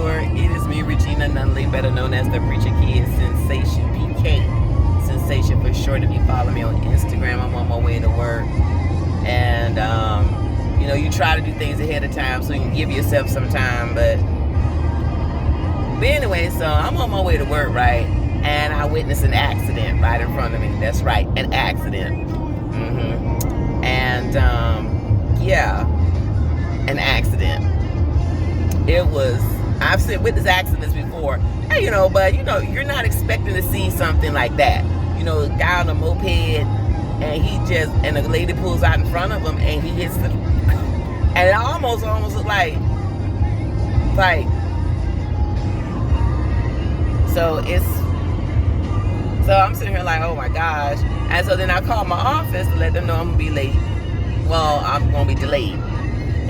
entrepreneur. It is me, Regina Nunley, better known as the Preacher Kid Sensation, PK. Sensation for short. If you follow me on Instagram, I'm on my way to work. And, you try to do things ahead of time so you can give yourself some time. But anyway, so I'm on my way to work, right? And I witnessed an accident right in front of me. That's right, an accident. And, an accident. It was, I've witnessed accidents before, but you're not expecting to see something like that. A guy on a moped, and a lady pulls out in front of him, and he hits the, and it almost looked like, so I'm sitting here like, oh my gosh. And so then I called my office to let them know I'm gonna be late. Well, I'm gonna be delayed.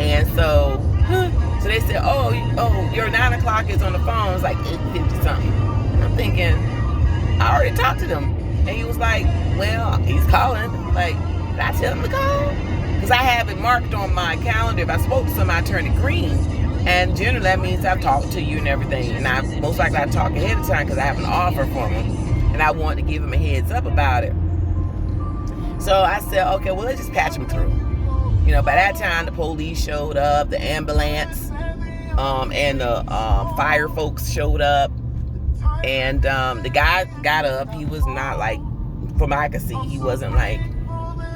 And so they said, oh, your 9 o'clock is on the phone. It's like 8:50 something. And I'm thinking, I already talked to them. And he was like, well, he's calling. Like, did I tell him to call? Because I have it marked on my calendar. If I spoke to somebody, I turn it green. And generally that means I've talked to you and everything. And most likely I talk ahead of time because I have an offer for him. And I want to give him a heads up about it. So I said, okay, well, let's just patch him through. By that time, the police showed up, the ambulance, and the fire folks showed up. And the guy got up. He was not like, from what I could see, he wasn't like,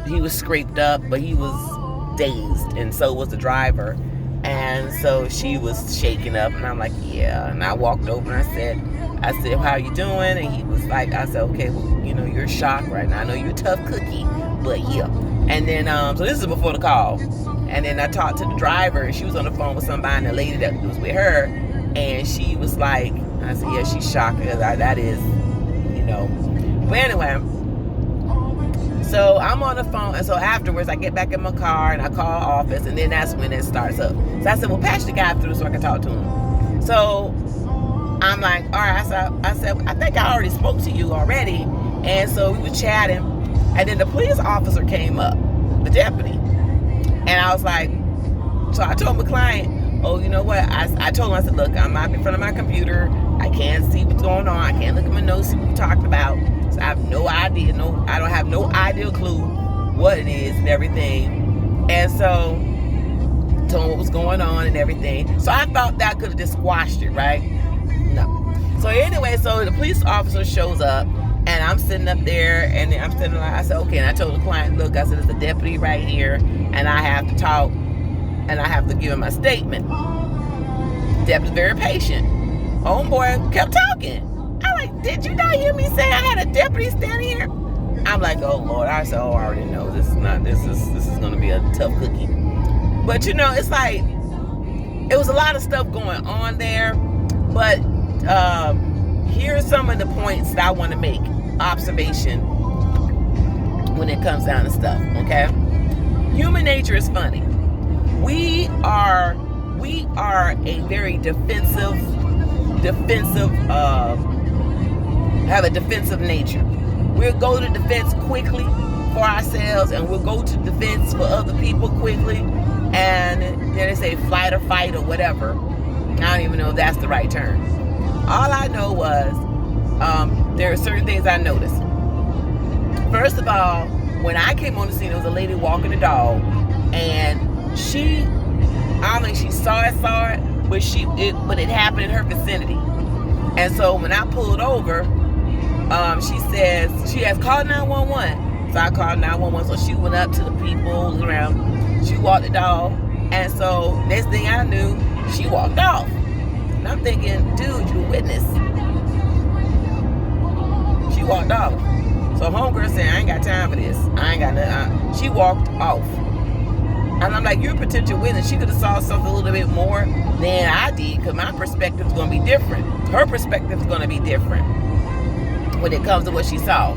he was scraped up, but he was dazed. And so was the driver. And so she was shaking up. And I'm like, yeah. And I walked over and I said, how are you doing? And he was like, I said, okay, well, you're shocked right now. I know you're a tough cookie, but yeah. And then, so this is before the call. And then I talked to the driver, and she was on the phone with somebody, and the lady that was with her, and she was like, I said, yeah, she's shocked. That is, But anyway, so I'm on the phone, and so afterwards, I get back in my car, and I call office, and then that's when it starts up. So I said, well, patch the guy through so I can talk to him. So I'm like, all right, I said, I think I already spoke to you already. And so we were chatting, and then the police officer came up, the deputy. And I was like, so I told my client, oh, you know what? I told him, I said, look, I'm not in front of my computer. I can't see what's going on. I can't look at my notes, see what we talked about. So I have no idea. I don't have no idea clue what it is and everything. And so told him what was going on and everything. So I thought that could have just squashed it, right? No. So anyway, so the police officer shows up, and I'm sitting up there, and I'm sitting like, I said, okay. And I told the client, look, I said, there's a deputy right here, and I have to talk, and I have to give him a statement. Deputy's very patient. Homeboy kept talking. I'm like, did you not hear me say I had a deputy standing here? I'm like, oh Lord. I said, oh, I already know this is going to be a tough cookie. But it's like, it was a lot of stuff going on there. But here's some of the points that I want to make. Observation when it comes down to stuff, okay? Human nature is funny. We are a very have a defensive nature. We'll go to defense quickly for ourselves, and we'll go to defense for other people quickly. And then they say flight or fight or whatever. I don't even know if that's the right term. All I know was there are certain things I noticed. First of all, when I came on the scene, there was a lady walking a dog, and I don't think she saw it, but it happened in her vicinity. And so when I pulled over, she says she has called 911. So I called 911. So she went up to the people around. She walked the dog, and so next thing I knew, she walked off. And I'm thinking, dude, you a witness. She walked off. So homegirl said, I ain't got time for this. I ain't got nothing. She walked off. And I'm like, you're a potential witness. She could have saw something a little bit more than I did, because my perspective is going to be different. Her perspective is going to be different when it comes to what she saw.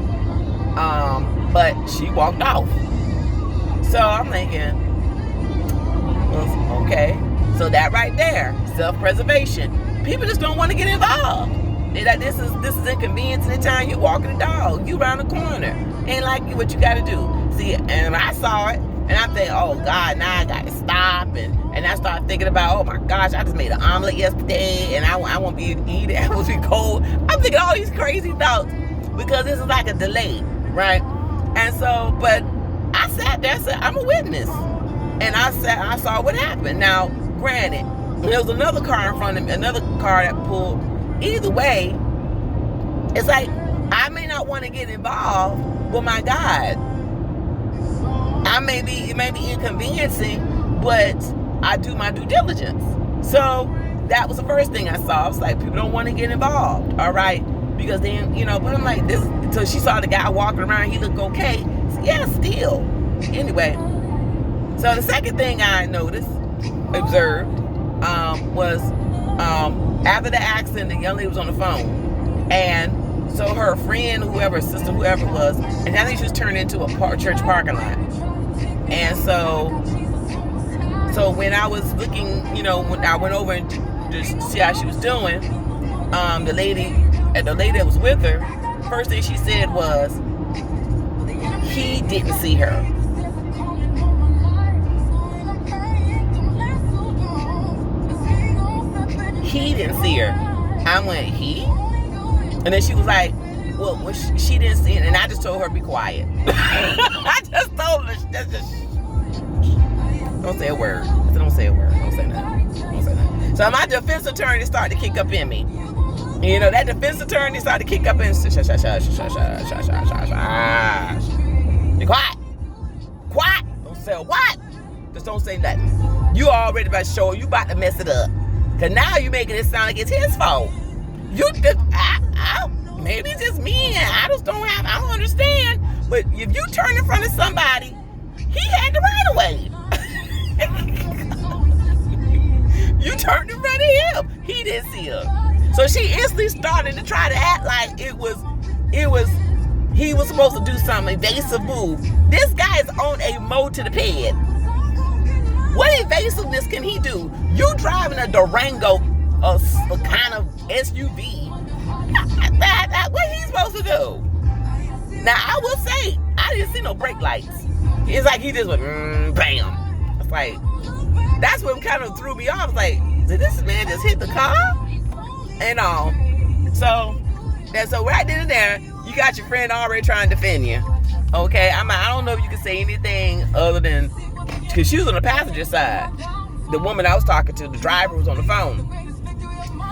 But she walked off. So I'm thinking, well, okay. So that right there, self-preservation. People just don't want to get involved. They're like, this is inconvenience in the time you walking the dog. You around the corner. Ain't like what you got to do. See, and I saw it. And I think, oh God, now I got to stop. And I start thinking about, oh my gosh, I just made an omelet yesterday and I won't be able to eat it. I will be cold. I'm thinking all these crazy thoughts because this is like a delay, right? And so, but I sat there and said, I'm a witness. And I saw what happened. Now, granted, there was another car in front of me, another car that pulled. Either way, it's like, I may not want to get involved, but my God, it may be inconveniencing, but I do my due diligence. So that was the first thing I saw. I was like, people don't want to get involved, all right? Because then, but I'm like, this, until she saw the guy walking around, he looked okay. So, yeah, still. Anyway, so the second thing I observed, was after the accident, the young lady was on the phone. And so her friend, whoever, sister, whoever it was, and I think she was turned into a church parking lot. And so when I was looking, when I went over and just see how she was doing, the lady that was with her, first thing she said was, he didn't see her. He didn't see her. I went, he? And then she was like, well, she didn't see it. And I just told her, be quiet. I just told her, don't say a word. I said, don't say a word. Don't say nothing. Don't say nothing. So my defense attorney started to kick up in me. That defense attorney started to kick up in. Be quiet. Quiet. Don't say a what. Just don't say nothing. You already about to show, you about to mess it up. Because now you're making it sound like it's his fault. Maybe it's just me and I don't understand. But if you turn in front of somebody, he had the right of way. You turned in front of him. He didn't see her. So she instantly started to try to act like he was supposed to do some evasive move. This guy is on a mode to the ped. What evasiveness can he do? You driving a Durango, a kind of SUV. What he supposed to do? Now, I will say, I didn't see no brake lights. It's like he just went, bam. It's like, that's what kind of threw me off. It's like, did this man just hit the car? And all. So right then and there, you got your friend already trying to defend you. Okay? I don't know if you can say anything other than, because she was on the passenger side. The woman I was talking to, the driver, was on the phone.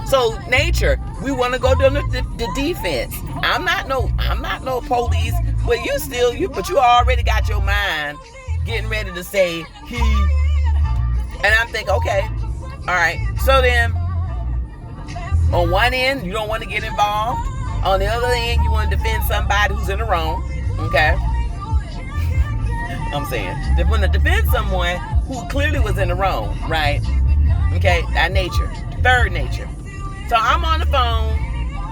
So nature, we want to go to the defense. I'm not no police, but you already got your mind getting ready to say he. And I'm thinking, okay, all right. So then, on one end, you don't want to get involved. On the other end, you want to defend somebody who's in the wrong. Okay. I'm saying, they want to defend someone who clearly was in the wrong, right? Okay, that nature. Third nature. So I'm on the phone.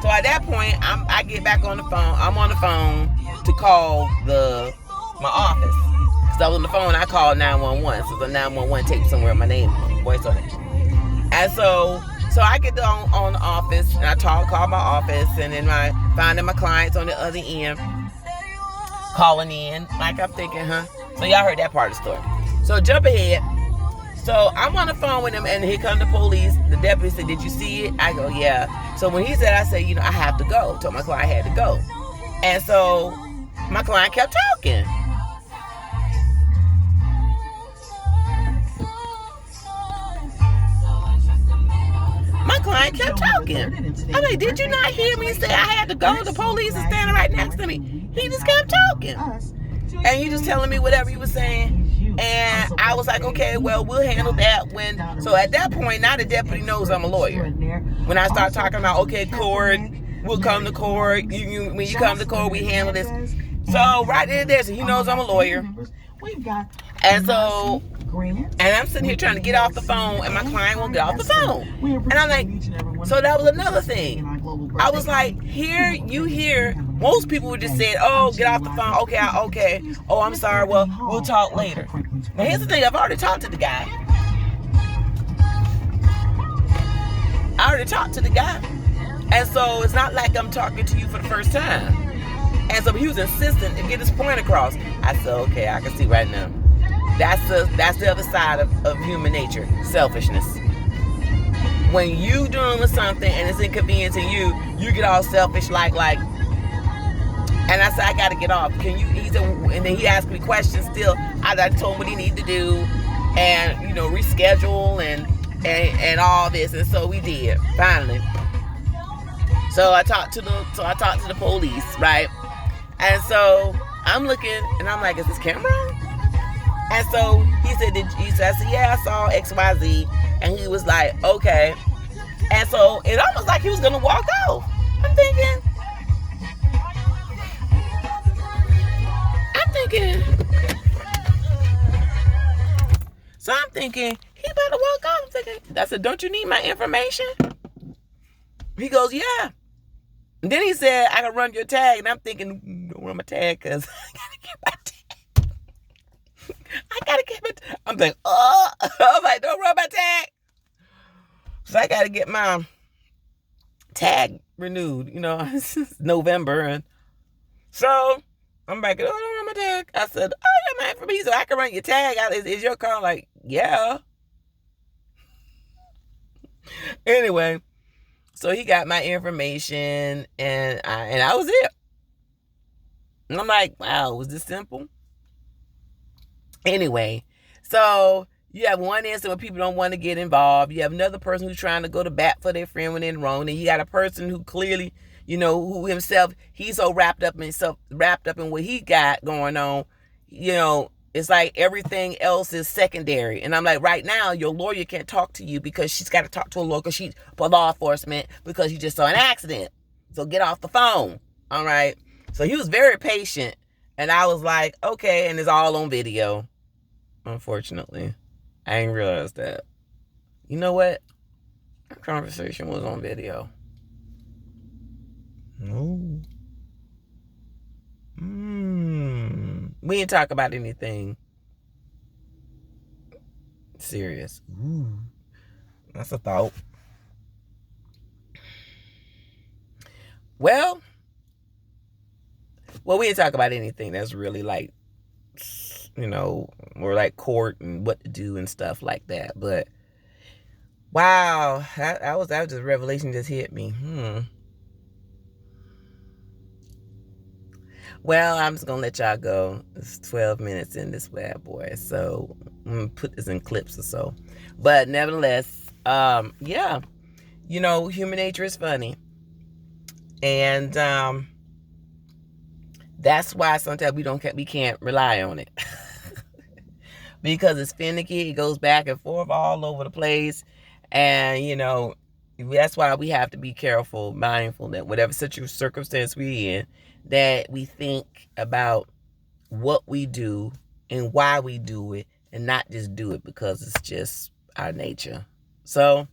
So at that point, I get back on the phone. I'm on the phone to call my office. Because I was on the phone, I called 911. So the 911 taped somewhere my name, voice on it. And so I get on the office, and I call my office, and then finding my clients on the other end, calling in. Like I'm thinking, So y'all heard that part of the story. So jump ahead. So I'm on the phone with him, and here comes the police. The deputy said, did you see it? I go, yeah. So when he said, I said, I have to go. Told my client I had to go. And so my client kept talking. My client kept talking. I'm like, did you not hear me say I had to go? The police is standing right next to me. He just kept talking. And you just telling me whatever you were saying. And I was like, okay, well, we'll handle that when. So at that point, now the deputy knows I'm a lawyer. When I start talking about, okay, court, we'll come to court. When you come to court, we handle this. So right there, so he knows I'm a lawyer. And so, and I'm sitting here trying to get off the phone, and my client won't get off the phone. And I'm like, so that was another thing. I was like, most people would just say, oh, get off the phone. Okay. Oh, I'm sorry. Well, we'll talk later. Now, here's the thing. I've already talked to the guy. And so it's not like I'm talking to you for the first time. And so he was insistent to get his point across. I said, okay, I can see right now. That's the other side of human nature, selfishness. When you doing something and it's inconveniencing you, you get all selfish like. And I said, I got to get off. Can you? He said, and then he asked me questions. Still, I told him what he needed to do, and reschedule and all this. And so we did finally. So I talked to the police, right? And so I'm looking, and I'm like, is this camera on? And so he said, I said, yeah, I saw XYZ. And he was like, okay. And so it almost like he was going to walk off. I'm thinking, so I'm thinking, he about to walk off. I'm thinking, I said, don't you need my information? He goes, yeah. And then he said, I can run your tag. And I'm thinking, don't run my tag because I got to get my tag. I got to get my tag. I'm like, oh. I'm like, don't run my tag. So I got to get my tag renewed. It's November. And so I'm like, oh, don't run my tag. I said, oh, yeah, man, for me, so I can run your tag. Is your car? Like, yeah. Anyway, so he got my information, and I was it. And I'm like, wow, was this simple? Anyway, so you have one instance where people don't want to get involved. You have another person who's trying to go to bat for their friend when they're wrong. And you got a person who clearly, who himself, he's so wrapped up in what he got going on. It's like everything else is secondary. And I'm like, right now, your lawyer can't talk to you because she's got to talk to a lawyer for law enforcement because you just saw an accident. So get off the phone. All right. So he was very patient. And I was like, okay. And it's all on video. Unfortunately, I didn't realize that. You know what? Our conversation was on video. No. We didn't talk about anything serious. Ooh. That's a thought. Well, we didn't talk about anything that's really like, or like court and what to do and stuff like that. But wow, that was just revelation just hit me. Well, I'm just going to let y'all go. It's 12 minutes in this bad boy. So I'm going to put this in clips or so. But nevertheless, yeah, human nature is funny. And that's why sometimes we can't rely on it. Because it's finicky. It goes back and forth all over the place. And, that's why we have to be careful, mindful that whatever circumstance we're in, that we think about what we do and why we do it and not just do it because it's just our nature. So,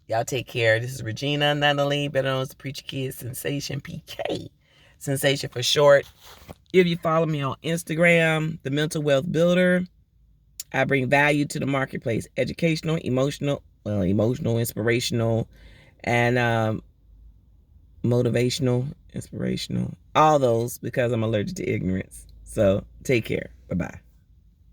y'all take care. This is Regina Nunley, better known as the Preacher Kid Sensation, PK. Sensation for short. If you follow me on Instagram, The Mental Wealth Builder, I bring value to the marketplace. Educational, emotional, inspirational, and motivational, inspirational. All those because I'm allergic to ignorance. So take care. Bye-bye.